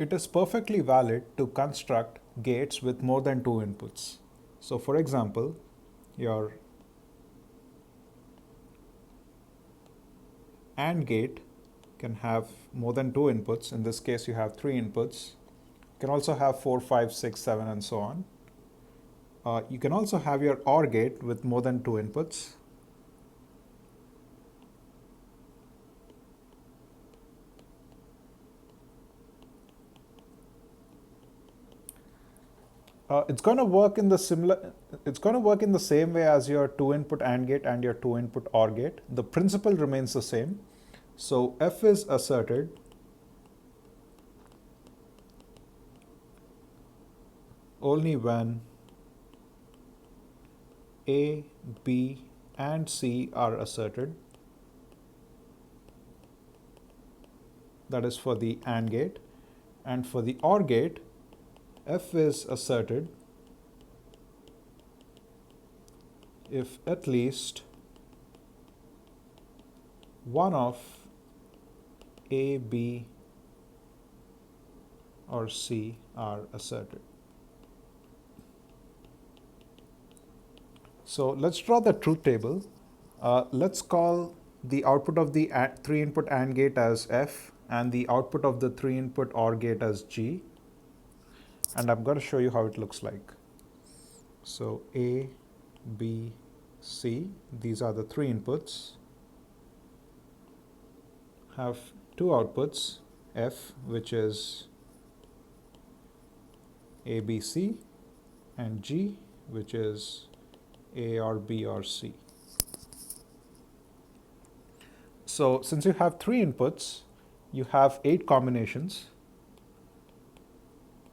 it is perfectly valid to construct gates with more than two inputs. So for example, your AND gate can have more than two inputs. In this case, you have three inputs. You can also have 4, 5, 6, 7, and so on. You can also have your OR gate with more than two inputs. It's going to work in the same way as your two-input AND gate and your two-input OR gate. The principle remains the same. So F is asserted only when A, B, and C are asserted. That is for the AND gate. And for the OR gate, F is asserted if at least one of A, B, or C are asserted. So let's draw the truth table. Let's call the output of the three-input AND gate as F and the output of the three-input OR gate as G. And I'm going to show you how it looks like. So A, B, C, these are the three inputs, have two outputs, F, which is A, B, C, and G, which is A or B or C. So since you have three inputs, you have 8 combinations.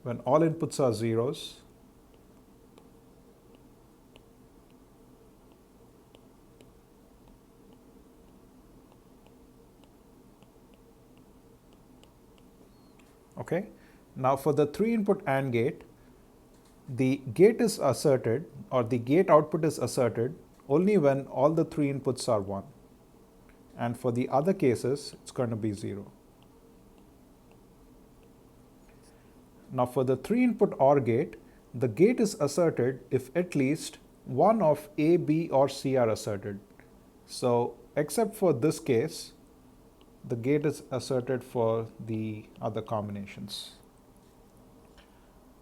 When all inputs are zeros, okay. Now for the three-input AND gate, the gate is asserted, or the gate output is asserted only when all the three inputs are 1. And for the other cases, it's going to be 0. Now for the three-input OR gate, the gate is asserted if at least one of A, B, or C are asserted. So except for this case, the gate is asserted for the other combinations.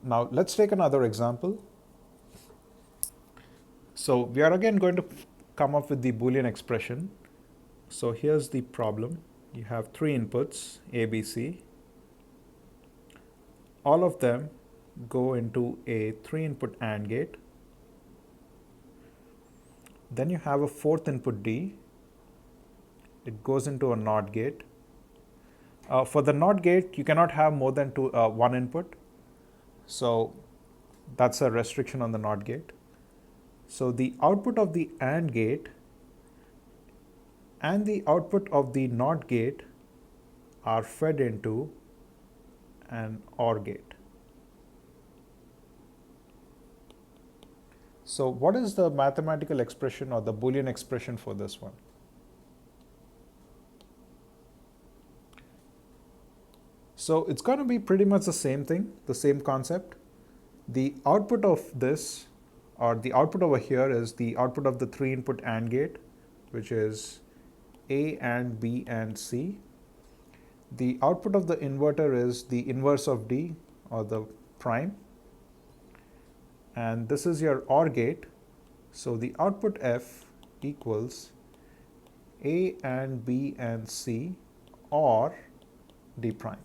Now let's take another example. So we are again going to come up with the Boolean expression. So here's the problem. You have three inputs, A, B, C. All of them go into a three-input AND gate. Then you have a fourth input D. It goes into a NOT gate. For the NOT gate, you cannot have more than one input. So that's a restriction on the NOT gate. So the output of the AND gate and the output of the NOT gate are fed into an OR gate. So what is the mathematical expression or the Boolean expression for this one? So it's going to be pretty much the same thing, the same concept. The output of this, or the output over here, is the output of the three-input AND gate, which is A and B and C. The output of the inverter is the inverse of D, or the prime. And this is your OR gate. So the output F equals A and B and C or D prime.